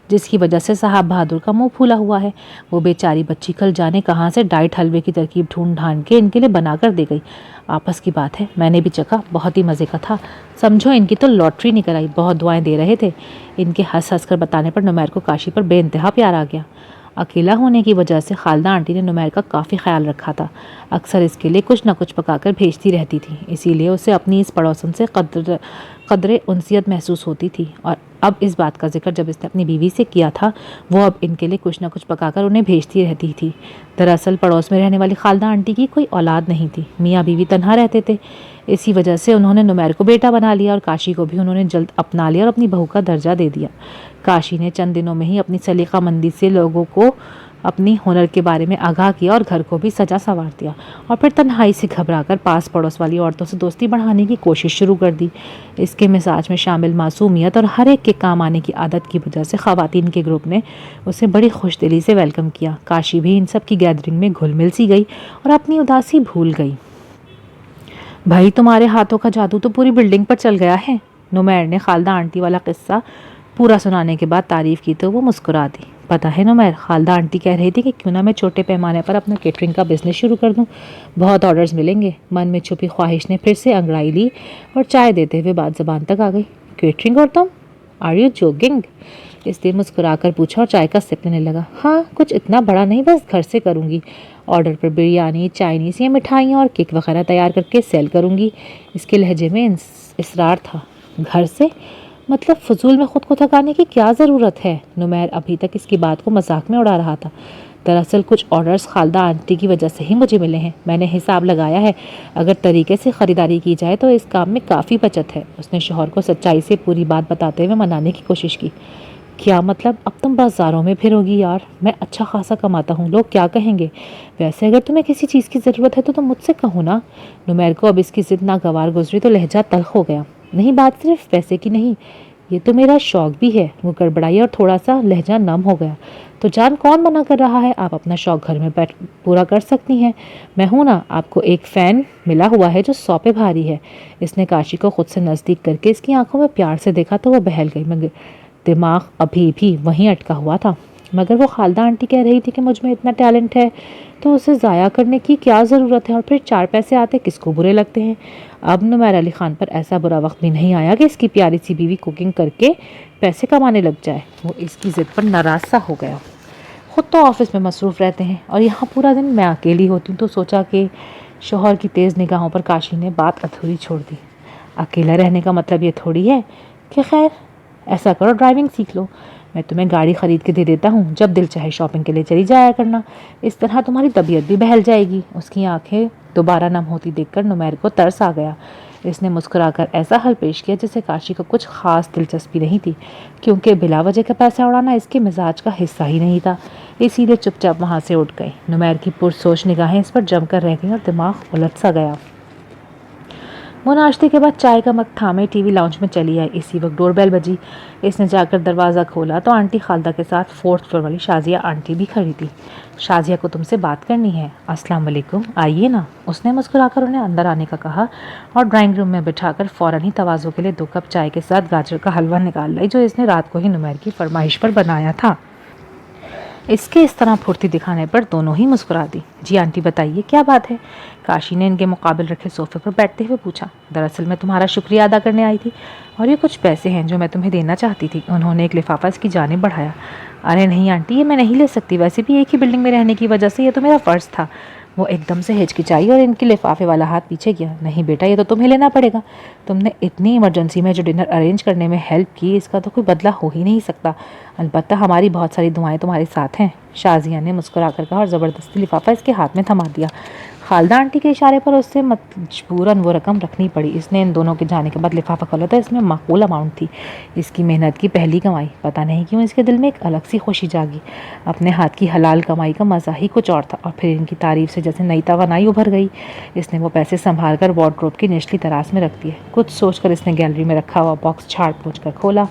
جس کی وجہ سے صاحب بہادر کا منہ پھولا ہوا ہے۔ وہ بیچاری بچی کل جانے کہاں سے ڈائٹ حلوے کی ترکیب ڈھونڈ ڈھانڈ کے ان کے لیے بنا کر دے گئی۔ آپس کی بات ہے، میں نے بھی چکھا، بہت ہی مزے کا تھا، سمجھو ان کی تو لاٹری نکل آئی، بہت دعائیں دے رہے تھے۔ ان کے ہنس ہنس کر بتانے پر نمیر کو کاشی پر بے انتہا پیار آ گیا۔ اکیلا ہونے کی وجہ سے خالدہ آنٹی نے نمیر کا کافی خیال رکھا تھا، اکثر اس کے لیے کچھ نہ کچھ پکا کر بھیجتی رہتی تھی، اسی لیے اسے اپنی اس پڑوسن سے قدر انسیت محسوس ہوتی تھی۔ اور اب اس بات کا ذکر جب اس نے اپنی بیوی سے کیا تھا، وہ اب ان کے لیے کچھ نہ کچھ پکا کر انہیں بھیجتی رہتی تھی۔ دراصل پڑوس میں رہنے والی خالدہ آنٹی کی کوئی اولاد نہیں تھی، میاں بیوی تنہا رہتے تھے، اسی وجہ سے انہوں نے نمیر کو بیٹا بنا لیا اور کاشی کو بھی انہوں نے جلد اپنا لیا اور اپنی بہو کا درجہ دے دیا۔ کاشی نے چند دنوں میں ہی اپنی سلیقہ مندی سے لوگوں کو اپنی ہنر کے بارے میں آگاہ کیا اور گھر کو بھی سجا سنوار دیا، اور پھر تنہائی سے گھبرا کر پاس پڑوس والی عورتوں سے دوستی بڑھانے کی کوشش شروع کر دی۔ اس کے مزاج میں شامل معصومیت اور ہر ایک کے کام آنے کی عادت کی وجہ سے خواتین کے گروپ نے اسے بڑی خوش دلی سے ویلکم کیا۔ کاشی بھی ان سب کی گیدرنگ میں گھل مل سی گئی اور اپنی اداسی بھول گئی۔ بھائی تمہارے ہاتھوں کا جادو تو پوری بلڈنگ پر چل گیا ہے۔ نمیر نے خالدہ آنٹی والا قصہ پورا سنانے کے بعد تعریف کی تو وہ مسکرا دی۔ پتہ ہے نمیر، خالدہ آنٹی کہہ رہی تھی کہ کیوں نہ میں چھوٹے پیمانے پر اپنا کیٹرنگ کا بزنس شروع کر دوں، بہت آرڈرز ملیں گے۔ من میں چھپی خواہش نے پھر سے انگڑائی لی اور چائے دیتے ہوئے بات زبان تک آ گئی۔ کیٹرنگ اور تم؟ Are you joking? اس نے مسکرا کر پوچھا اور چائے کا سپ لینے لگا۔ ہاں، کچھ اتنا بڑا نہیں، بس گھر سے کروں گی، آرڈر پر بریانی، چائنیز یا مٹھائیاں اور کیک وغیرہ تیار کر کے سیل کروں گی۔ اس کے لہجے میں اصرار تھا۔ گھر سے؟ مطلب فضول میں خود کو تھکانے کی کیا ضرورت ہے؟ نمیر ابھی تک اس کی بات کو مذاق میں اڑا رہا تھا۔ دراصل کچھ آرڈرز خالدہ آنٹی کی وجہ سے ہی مجھے ملے ہیں، میں نے حساب لگایا ہے، اگر طریقے سے خریداری کی جائے تو اس کام میں کافی بچت ہے۔ اس نے شوہر کو سچائی سے پوری بات بتاتے ہوئے منانے کی کوشش کی۔ کیا مطلب؟ اب تم بازاروں میں پھرو گی یار، میں اچھا خاصا کماتا ہوں، لوگ کیا کہیں گے؟ ویسے اگر تمہیں کسی چیز کی ضرورت ہے تو تم مجھ سے کہو نا۔ نمیر کو اب اس کی ضد ناگوار گزری تو لہجہ تلخ ہو گیا۔ نہیں، بات صرف پیسے کی نہیں، یہ تو میرا شوق بھی ہے۔ وہ گڑبڑائی اور تھوڑا سا لہجہ نم ہو گیا۔ تو جان کون منع کر رہا ہے، آپ اپنا شوق گھر میں بیٹھ پورا کر سکتی ہیں، میں ہوں نا۔ آپ کو ایک فین ملا ہوا ہے جو 100 پہ بھاری ہے۔ اس نے کاشی کو خود سے نزدیک کر کے اس کی آنکھوں میں پیار سے دیکھا تو وہ بہل گئی، مگر دماغ ابھی بھی وہیں اٹکا ہوا تھا۔ مگر وہ خالدہ آنٹی کہہ رہی تھی کہ مجھ میں اتنا ٹیلنٹ ہے تو اسے ضائع کرنے کی کیا ضرورت ہے، اور پھر 4 پیسے آتے کس کو برے لگتے ہیں۔ اب نمیر علی خان پر ایسا برا وقت بھی نہیں آیا کہ اس کی پیاری سی بیوی کوکنگ کر کے پیسے کمانے لگ جائے۔ وہ اس کی ضد پر ناراض سا ہو گیا۔ خود تو آفس میں مصروف رہتے ہیں اور یہاں پورا دن میں اکیلی ہوتی ہوں، تو سوچا کہ شوہر کی تیز نگاہوں پر کاشی نے بات ادھوری چھوڑ دی۔ اکیلا رہنے کا مطلب یہ تھوڑی ہے کہ خیر ایسا کرو، ڈرائیونگ سیکھ لو، میں تمہیں گاڑی خرید کے دے دیتا ہوں، جب دل چاہے شاپنگ کے لیے چلی جایا کرنا، اس طرح تمہاری طبیعت بھی بہل جائے گی۔ اس کی آنکھیں دوبارہ نم ہوتی دیکھ کر نمیر کو ترس آ گیا۔ اس نے مسکرا کر ایسا حل پیش کیا جسے کاشی کو کچھ خاص دلچسپی نہیں تھی، کیونکہ بلا وجہ کا پیسہ اڑانا اس کے مزاج کا حصہ ہی نہیں تھا، اسی لیے چپ چاپ وہاں سے اٹھ گئی۔ نمیر کی پرسوچ نگاہیں اس پر جم کر رہ گئیں اور دماغ الٹ سا گیا۔ وہ ناشتے کے بعد چائے کا مگ تھامے ٹی وی لاؤنج میں چلی آئی۔ اسی وقت ڈور بیل بجی۔ اس نے جا کر دروازہ کھولا تو آنٹی خالدہ کے ساتھ 4th فلور والی شازیہ آنٹی بھی کھڑی تھی۔ شازیہ کو تم سے بات کرنی ہے۔ السلام علیکم، آئیے نا، اس نے مسکرا کر انہیں اندر آنے کا کہا اور ڈرائنگ روم میں بٹھا کر فوراً ہی تواضع کے لیے 2 کپ چائے کے ساتھ گاجر کا حلوہ نکال لائی جو اس نے رات کو ہی نمیر کی فرمائش پر بنایا تھا۔ اس کے اس طرح پھرتی دکھانے پر دونوں ہی مسکرا دی۔ جی آنٹی بتائیے کیا بات ہے؟ کاشی نے ان کے مقابل رکھے صوفے پر بیٹھتے ہوئے پوچھا۔ دراصل میں تمہارا شکریہ ادا کرنے آئی تھی اور یہ کچھ پیسے ہیں جو میں تمہیں دینا چاہتی تھی۔ انہوں نے ایک لفافہ اس کی جانب بڑھایا۔ ارے نہیں آنٹی، یہ میں نہیں لے سکتی، ویسے بھی ایک ہی بلڈنگ میں رہنے کی وجہ سے یہ تو میرا فرض تھا۔ وہ ایک دم سے ہچکچائی اور ان کے لفافے والا ہاتھ پیچھے کیا۔ نہیں بیٹا، یہ تو تمہیں لینا پڑے گا، تم نے اتنی ایمرجنسی میں جو ڈنر ارینج کرنے میں ہیلپ کی، اس کا تو کوئی بدلہ ہو ہی نہیں سکتا۔ البتہ ہماری بہت ساری دعائیں تمہارے ساتھ ہیں، شازیہ نے مسکرا کر کہا اور زبردستی لفافہ اس کے ہاتھ میں تھما دیا۔ خالدہ آنٹی کے اشارے پر اس سے مجبوراً وہ رقم رکھنی پڑی۔ اس نے ان دونوں کے جانے کے بعد لفافہ کھولا تو اس میں معقول اماؤنٹ تھی، اس کی محنت کی پہلی کمائی۔ پتہ نہیں کیوں اس کے دل میں ایک الگ سی خوشی جاگی۔ اپنے ہاتھ کی حلال کمائی کا مزہ ہی کچھ اور تھا، اور پھر ان کی تعریف سے جیسے نئی توانائی ابھر گئی۔ اس نے وہ پیسے سنبھال کر وارڈروب کی نچلی دراز میں رکھ دیے۔ کچھ سوچ کر اس نے گیلری میں رکھا ہوا باکس چھاڑ پوچھ کر کھولا،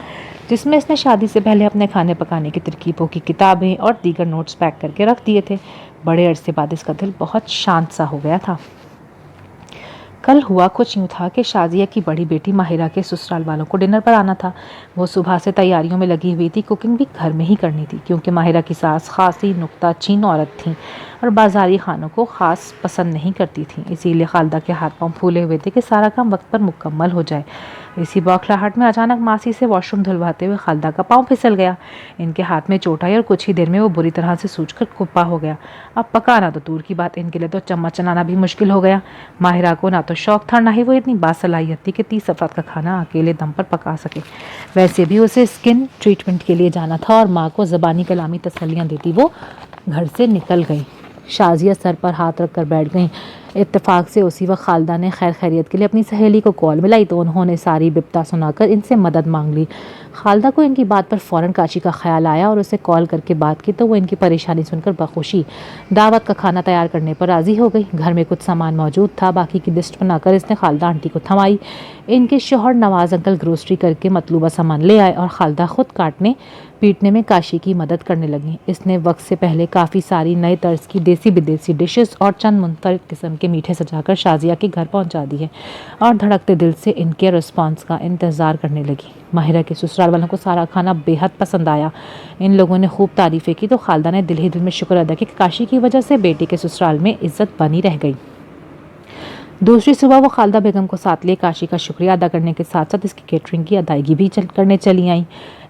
جس میں اس نے شادی سے پہلے اپنے کھانے پکانے کی ترکیبوں کی کتابیں اور دیگر نوٹس پیک کر کے رکھ دیے تھے۔ بڑے عرصے بعد اس کا دل بہت شانت سا ہو گیا تھا۔ کل ہوا کچھ یوں تھا کہ شازیہ کی بڑی بیٹی ماہرہ کے سسرال والوں کو ڈنر پر آنا تھا۔ وہ صبح سے تیاریوں میں لگی ہوئی تھی، کوکنگ بھی گھر میں ہی کرنی تھی، کیونکہ ماہرہ کی ساس خاصی نکتہ چین عورت تھیں اور بازاری کھانوں کو خاص پسند نہیں کرتی تھیں۔ اسی لیے خالدہ کے ہاتھ پاؤں پھولے ہوئے تھے کہ سارا کام وقت پر مکمل ہو جائے۔ اسی بوکھلاہٹ میں اچانک ماسی سے واش روم دھلواتے ہوئے خالدہ کا پاؤں پھسل گیا۔ ان کے ہاتھ میں چوٹ آئی اور کچھ ہی دیر میں وہ بری طرح سے سوج کر کھپا ہو گیا۔ اب پکانا تو دور کی بات، ان کے لیے تو چمچ چلانا بھی مشکل ہو گیا۔ ماہرہ کو نہ تو شوق تھا، نہ ہی وہ اتنی باصلاحیت تھی کہ 30 افراد کا کھانا اکیلے دم پر پکا سکے۔ ویسے بھی اسے اسکن ٹریٹمنٹ کے لیے جانا تھا اور ماں کو زبانی کلامی تسلیاں دیتی وہ گھر سے نکل گئی۔ شازیہ سر پر ہاتھ رکھ کر بیٹھ گئیں۔ اتفاق سے اسی وقت خالدہ نے خیر خیریت کے لیے اپنی سہیلی کو کال ملائی تو انہوں نے ساری بپتا سنا کر ان سے مدد مانگ لی۔ خالدہ کو ان کی بات پر فوراً کاشی کا خیال آیا اور اسے کال کر کے بات کی تو وہ ان کی پریشانی سن کر بخوشی دعوت کا کھانا تیار کرنے پر راضی ہو گئی۔ گھر میں کچھ سامان موجود تھا، باقی کی لسٹ بنا کر اس نے خالدہ آنٹی کو تھمائی۔ ان کے شوہر نواز انکل گروسری کر کے مطلوبہ سامان لے آئے اور خالدہ خود کاٹنے پیٹنے میں کاشی کی مدد کرنے لگیں۔ اس نے وقت سے پہلے کافی ساری نئے طرز کی دیسی بدیسی ڈشز اور چند منفرد قسم کے میٹھے سجا کر شازیہ کے گھر پہنچا دیے اور دھڑکتے دل سے ان کے رسپانس کا انتظار کرنے لگی۔ ماہرہ کے سسرال والوں کو سارا کھانا بے حد پسند آیا۔ ان لوگوں نے خوب تعریفیں کی تو خالدہ نے دل ہی دل میں شکر ادا کیا کہ کاشی کی وجہ سے بیٹی کے سسرال میں عزت بنی رہ گئی۔ دوسری صبح وہ خالدہ بیگم کو ساتھ لے کاشی کا شکریہ ادا کرنے کے ساتھ ساتھ اس کی کیٹرنگ کی ادائیگی بھی کرنے چلی آئیں۔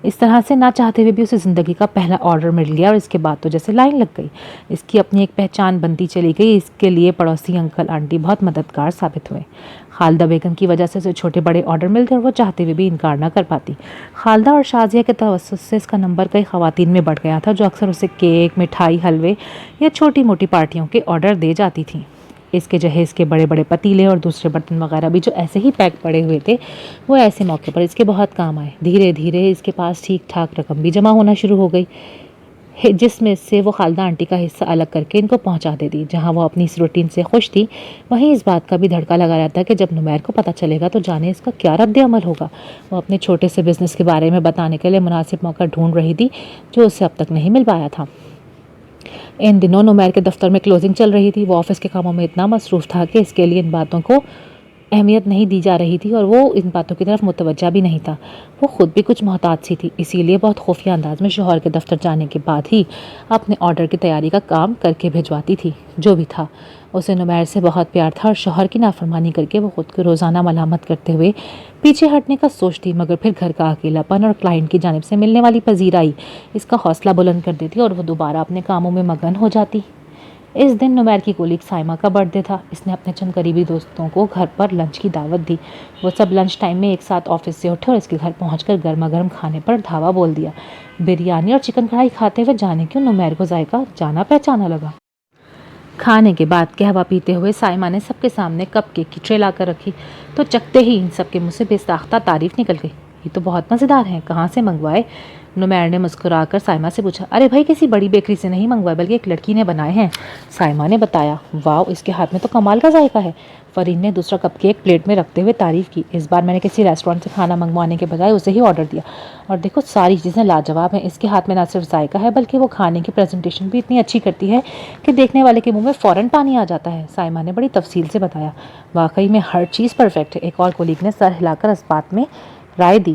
اس طرح سے نہ چاہتے ہوئے بھی اسے زندگی کا پہلا آرڈر مل گیا اور اس کے بعد تو جیسے لائن لگ گئی۔ اس کی اپنی ایک پہچان بنتی چلی گئی۔ اس کے لیے پڑوسی انکل آنٹی بہت مددگار ثابت ہوئے۔ خالدہ بیگم کی وجہ سے اسے چھوٹے بڑے آرڈر ملتے اور وہ چاہتے ہوئے بھی انکار نہ کر پاتی۔ خالدہ اور شازیہ کے توسط سے اس کا نمبر کئی خواتین میں بڑھ گیا تھا جو اکثر اسے کیک، مٹھائی، حلوے یا چھوٹی موٹی پارٹیوں کے آرڈر دے جاتی تھیں۔ اس کے جہیز کے بڑے بڑے پتیلے اور دوسرے برتن وغیرہ بھی جو ایسے ہی پیک پڑے ہوئے تھے وہ ایسے موقع پر اس کے بہت کام آئے۔ دھیرے دھیرے اس کے پاس ٹھیک ٹھاک رقم بھی جمع ہونا شروع ہو گئی، جس میں سے وہ خالدہ آنٹی کا حصہ الگ کر کے ان کو پہنچا دیتی۔ جہاں وہ اپنی اس روٹین سے خوش تھی، وہیں اس بات کا بھی دھڑکا لگا رہتا کہ جب نمیر کو پتہ چلے گا تو جانے اس کا کیا رد عمل ہوگا۔ وہ اپنے چھوٹے سے بزنس کے بارے میں بتانے کے لیے مناسب موقع ڈھونڈ رہی تھی جو اسے اب تک نہیں مل پایا تھا۔ ان دنوں نمیر کے دفتر میں کلوزنگ چل رہی تھی۔ وہ آفس کے کاموں میں اتنا مصروف تھا کہ اس کے لیے ان باتوں کو اہمیت نہیں دی جا رہی تھی اور وہ ان باتوں کی طرف متوجہ بھی نہیں تھا۔ وہ خود بھی کچھ محتاط سی تھی، اسی لیے بہت خفیہ انداز میں شوہر کے دفتر جانے کے بعد ہی اپنے آرڈر کی تیاری کا کام کر کے بھجواتی تھی۔ جو بھی تھا، اسے نمیر سے بہت پیار تھا اور شوہر کی نافرمانی کر کے وہ خود کو روزانہ ملامت کرتے ہوئے پیچھے ہٹنے کا سوچتی، مگر پھر گھر کا اکیلا پن اور کلائنٹ کی جانب سے ملنے والی پذیرائی اس کا حوصلہ بلند کر دیتی اور وہ دوبارہ اپنے کاموں میں مگن ہو جاتی۔ اس دن نمیر کی کولیگ سائمہ کا برتھ ڈے تھا۔ اس نے اپنے چند قریبی دوستوں کو گھر پر لنچ کی دعوت دی۔ وہ سب لنچ ٹائم میں ایک ساتھ آفس سے اٹھے اور اس کے گھر پہنچ کر گرما گرم کھانے پر دھاوا بول دیا۔ بریانی اور چکن کڑھائی کھاتے ہوئے جانے کیوں نمیر کو ذائقہ جانا پہچانا لگا۔ کھانے کے بعد قہوہ پیتے ہوئے سائمہ نے سب کے سامنے کپ کیک کی ٹرے لا کر رکھی تو چکتے ہی ان سب کے منہ سے بے ساختہ تعریف نکل گئی۔ یہ تو بہت مزیدار ہیں، کہاں سے منگوائے؟ نمیر نے مسکرا کر سائمہ سے پوچھا۔ ارے بھائی، کسی بڑی بیکری سے نہیں منگوائے بلکہ ایک لڑکی نے بنائے ہیں، سائمہ نے بتایا۔ واو، اس کے ہاتھ میں تو کمال کا ذائقہ ہے، فرین نے دوسرا کپ کیک پلیٹ میں رکھتے ہوئے تعریف کی۔ اس بار میں نے کسی ریسٹورینٹ سے کھانا منگوانے کے بجائے اسے ہی آرڈر دیا اور دیکھو ساری چیزیں لاجواب ہیں۔ اس کے ہاتھ میں نہ صرف ذائقہ ہے بلکہ وہ کھانے کی پریزنٹیشن بھی اتنی اچھی کرتی ہے کہ دیکھنے والے کے منہ میں فوراً پانی آ جاتا ہے، سائمہ نے بڑی تفصیل سے بتایا۔ واقعی میں ہر چیز پرفیکٹ ہے، ایک اور کولیگ نے سر ہلا کر اس بات میں رائے دی۔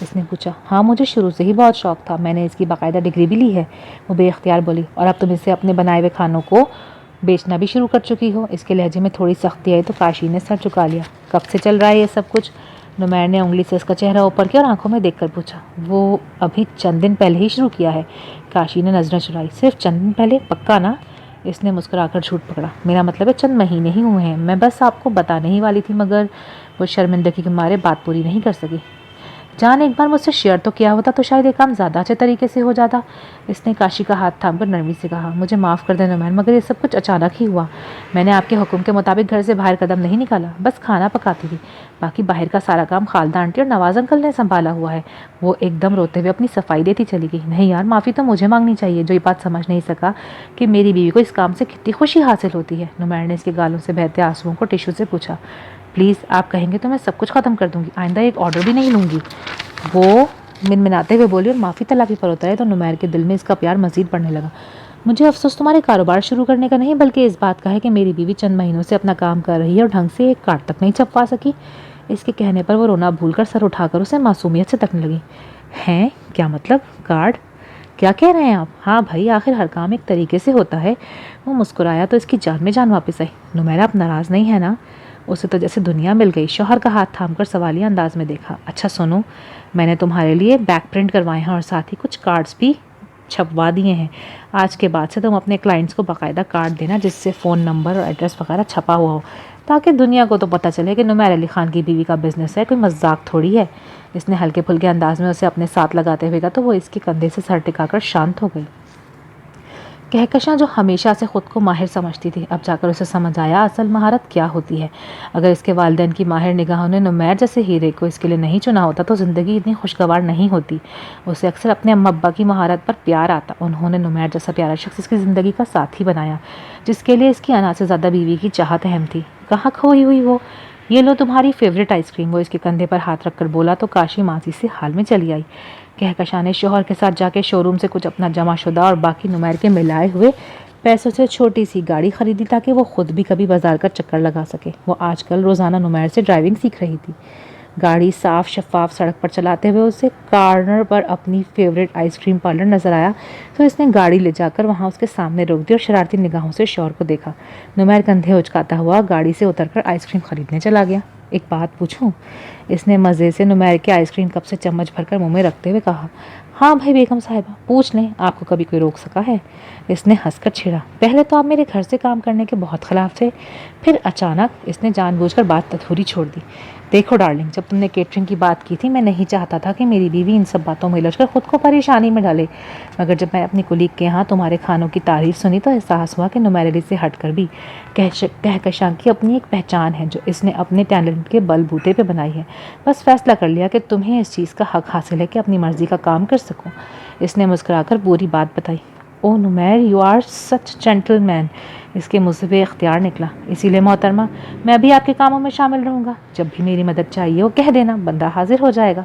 اس نے پوچھا۔ ہاں مجھے شروع سے ہی بہت شوق تھا، میں نے اس کی باقاعدہ ڈگری بھی لی ہے، وہ بے اختیار بولی۔ اور اب تم اسے اپنے بنائے ہوئے کھانوں کو بیچنا بھی شروع کر چکی ہو؟ اس کے لہجے میں تھوڑی سختی آئی تو کاشی نے سر جھکا لیا۔ کب سے چل رہا ہے یہ سب کچھ؟ نمیر نے انگلی سے اس کا چہرہ اوپر کیا اور آنکھوں میں دیکھ کر پوچھا۔ وہ ابھی چند دن پہلے ہی شروع کیا ہے۔ کاشی نے نظریں چرائی۔ صرف چند دن پہلے؟ پکا نا؟ اس نے مسکرا کر جھوٹ پکڑا۔ میرا مطلب ہے چند مہینے ہی ہوئے ہیں، میں بس آپ کو بتانے ہی والی تھی مگر وہ شرمندگی کے مارے بات پوری نہیں کر سکی۔ جان ایک بار مجھ سے شیئر تو کیا ہوتا تو شاید یہ کام زیادہ اچھے طریقے سے ہو جاتا۔ اس نے کاشی کا ہاتھ تھام کر نرمی سے کہا۔ مجھے معاف کر دیں نمیر، مگر یہ سب کچھ اچانک ہی ہوا۔ میں نے آپ کے حکم کے مطابق گھر سے باہر قدم نہیں نکالا، بس کھانا پکاتی تھی، باقی باہر کا سارا کام خالدہ آنٹی اور نواز انکل نے سنبھالا ہوا ہے۔ وہ ایک دم روتے ہوئے اپنی صفائی دیتی چلی گئی۔ نہیں یار، معافی تو مجھے مانگنی چاہیے جو یہ بات سمجھ نہیں سکا کہ میری بیوی کو اس کام سے کتنی خوشی حاصل ہوتی ہے۔ نمیر نے اس کے گالوں سے بہتے آنسوؤں کو ٹشو سے پوچھا۔ پلیز آپ کہیں گے تو میں سب کچھ ختم کر دوں گی، آئندہ ایک آرڈر بھی نہیں لوں گی، وہ منمناتے ہوئے بولی اور معافی تلافی پر اترے تو نمیر کے دل میں اس کا پیار مزید بڑھنے لگا۔ مجھے افسوس تمہارے کاروبار شروع کرنے کا نہیں بلکہ اس بات کا ہے کہ میری بیوی چند مہینوں سے اپنا کام کر رہی ہے اور ڈھنگ سے ایک کارڈ تک نہیں چھپوا سکی۔ اس کے کہنے پر وہ رونا بھول کر سر اٹھا کر اسے معصومیت سے تکنے لگی۔ ہیں؟ کیا مطلب؟ کارڈ؟ کیا کہہ رہے ہیں آپ؟ ہاں بھائی، آخر ہر کام ایک طریقے سے ہوتا ہے۔ وہ مسکرایا تو اس کی جان میں جان واپس آئی۔ نمیرہ آپ ناراض نہیں ہے نا؟ اسے تو جیسے دنیا مل گئی۔ شوہر کا ہاتھ تھام کر سوالیہ انداز میں دیکھا۔ اچھا سنو، میں نے تمہارے لیے بیک پرنٹ کروائے ہیں اور ساتھ ہی کچھ کارڈز بھی چھپوا دیے ہیں۔ آج کے بعد سے تم اپنے کلائنٹس کو باقاعدہ کارڈ دینا جس سے فون نمبر اور ایڈریس وغیرہ چھپا ہوا ہو، تاکہ دنیا کو تو پتہ چلے کہ نمیر علی خان کی بیوی کا بزنس ہے، کوئی مذاق تھوڑی ہے۔ اس نے ہلکے پھلکے انداز میں اسے اپنے ساتھ لگاتے ہوئے کہا تو وہ اس کے کندھے سے سر ٹکا کر شانت ہو گئی۔ کہکشاں جو ہمیشہ سے خود کو ماہر سمجھتی تھی، اب جا کر اسے سمجھ آیا اصل مہارت کیا ہوتی ہے۔ اگر اس کے والدین کی ماہر نگاہوں نے نمیر جیسے ہیرے کو اس کے لیے نہیں چنا ہوتا تو زندگی اتنی خوشگوار نہیں ہوتی۔ اسے اکثر اپنے اماں ابا کی مہارت پر پیار آتا، انہوں نے نمیر جیسا پیارا شخص اس کی زندگی کا ساتھی بنایا جس کے لیے اس کی انا سے زیادہ بیوی کی چاہت اہم تھی۔ کہاں کھوئی ہوئی وہ؟ یہ لو تمہاری فیوریٹ آئس کریم، وہ اس کے کندھے پر ہاتھ رکھ کر بولا تو کاشی ماضی سے حال میں چلی آئی۔ کہکشاں نے شوہر کے ساتھ جا کے شو روم سے کچھ اپنا جمع شدہ اور باقی نمیر کے ملائے ہوئے پیسوں سے چھوٹی سی گاڑی خریدی تاکہ وہ خود بھی کبھی بازار کا چکر لگا سکے۔ وہ آج کل روزانہ نمیر سے ڈرائیونگ سیکھ رہی تھی۔ گاڑی صاف شفاف سڑک پر چلاتے ہوئے اسے کارنر پر اپنی فیوریٹ آئس کریم پارلر نظر آیا تو اس نے گاڑی لے جا کر وہاں اس کے سامنے روک دی اور شرارتی نگاہوں سے شوہر کو دیکھا۔ نمیر کندھے اچکاتا ہوا گاڑی سے اتر کر آئس کریم خریدنے چلا گیا۔ ایک بات پوچھوں؟ اس نے مزے سے نمیر کے آئس کریم کپ سے چمچ بھر کر منہ میں رکھتے ہوئے کہا۔ ہاں بھائی بیگم صاحبہ، پوچھ لیں، آپ کو کبھی کوئی روک سکا ہے؟ اس نے ہنس کر چھیڑا۔ پہلے تو آپ میرے گھر سے کام کرنے کے بہت خلاف تھے، پھر اچانک اس نے جان بوجھ کر بات ادھوری چھوڑ دی۔ دیکھو ڈارلنگ، جب تم نے کیٹرنگ کی بات کی تھی میں نہیں چاہتا تھا کہ میری بیوی ان سب باتوں میں الجھ کر خود کو پریشانی میں ڈالے، مگر جب میں اپنی کلیگ کے ہاں تمہارے کھانوں کی تعریف سنی تو احساس ہوا کہ نمیر علی سے ہٹ کر بھی کہکشاں کی اپنی ایک پہچان ہے جو اس نے اپنے ٹیلنٹ کے بل بوتے پہ بنائی ہے۔ بس فیصلہ کر لیا کہ تمہیں اس چیز کا حق حاصل ہے کہ اپنی مرضی کا کام کر سکو۔ اس نے مسکرا کر پوری بات بتائی۔ او نمیر، یو آر سچ جینٹل مین، اس کے منہ سے بے اختیار نکلا۔ اسی لیے محترمہ، میں بھی آپ کے کاموں میں شامل رہوں گا، جب بھی میری مدد چاہیے ہو کہہ دینا، بندہ حاضر ہو جائے گا۔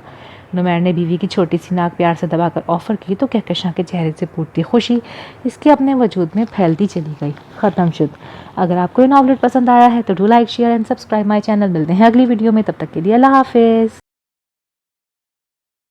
نمیر نے بیوی کی چھوٹی سی ناک پیار سے دبا کر آفر کی تو کہکشاں کے چہرے سے پھوٹتی خوشی اس کے اپنے وجود میں پھیلتی چلی گئی۔ ختم شد۔ اگر آپ کو یہ ناولٹ پسند آیا ہے تو do like, share and subscribe my channel. ملتے ہیں اگلی ویڈیو میں، تب تک کے لیے اللہ حافظ۔